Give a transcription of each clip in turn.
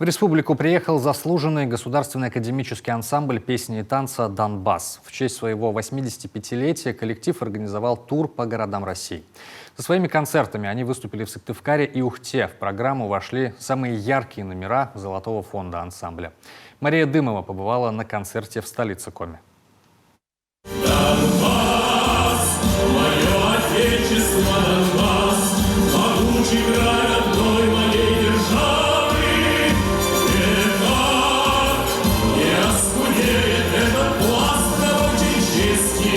В республику приехал заслуженный государственный академический ансамбль песни и танца «Донбасс». В честь своего 85-летия коллектив организовал тур по городам России. Со своими концертами они выступили в Сыктывкаре и Ухте. В программу вошли самые яркие номера золотого фонда ансамбля. Мария Дымова побывала на концерте в столице Коми. Донбасс, мое отечество, Донбасс, могучий край родной моей державы. Веках не оскудеет этот пласт рабочей чести,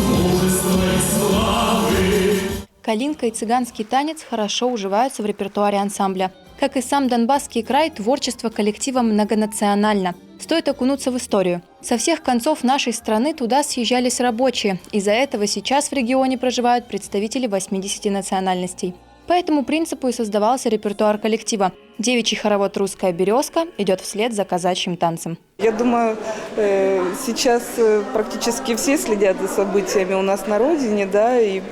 мужества и славы. Калинка и цыганский танец хорошо уживаются в репертуаре ансамбля. Как и сам Донбасский край, творчество коллектива многонационально. Стоит окунуться в историю. Со всех концов нашей страны туда съезжались рабочие. Из-за этого сейчас в регионе проживают представители 80 национальностей. По этому принципу и создавался репертуар коллектива. Девичий хоровод «Русская березка» идет вслед за казачьим танцем. Я думаю, сейчас практически все следят за событиями у нас на родине, да, и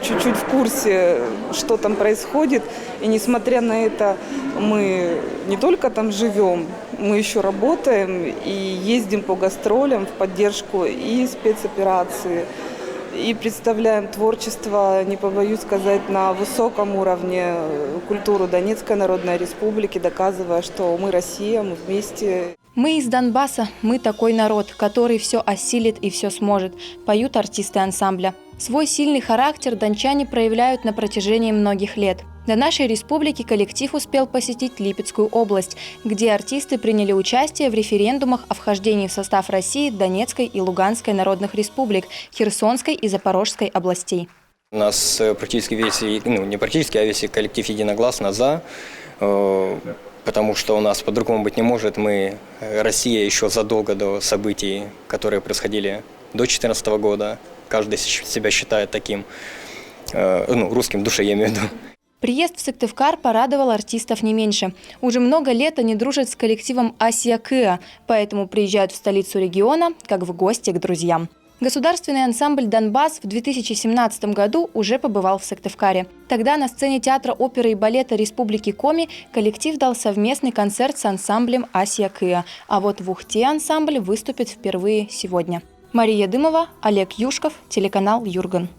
чуть-чуть в курсе, что там происходит. И несмотря на это, мы не только там живем, мы еще работаем и ездим по гастролям в поддержку и спецоперации, и представляем творчество, не побоюсь сказать, на высоком уровне, культуру Донецкой Народной Республики, доказывая, что мы Россия, мы вместе. Мы из Донбасса, мы такой народ, который все осилит и все сможет, поют артисты ансамбля. Свой сильный характер дончане проявляют на протяжении многих лет. До нашей республики коллектив успел посетить Липецкую область, где артисты приняли участие в референдумах о вхождении в состав России Донецкой и Луганской народных республик, Херсонской и Запорожской областей. У нас практически весь, не практически, а весь коллектив единогласно «за», потому что у нас по-другому быть не может. Мы, Россия, еще задолго до событий, которые происходили до 2014 года, каждый себя считает таким, русским в душе, я имею в виду. Приезд в Сыктывкар порадовал артистов не меньше. Уже много лет они дружат с коллективом «Асия-Кыа», поэтому приезжают в столицу региона, как в гости к друзьям. Государственный ансамбль «Донбасс» в 2017 году уже побывал в Сыктывкаре. Тогда на сцене театра оперы и балета Республики Коми коллектив дал совместный концерт с ансамблем «Асия-Кыа», а вот в Ухте ансамбль выступит впервые сегодня. Мария Дымова, Олег Юшков, телеканал «Юрган».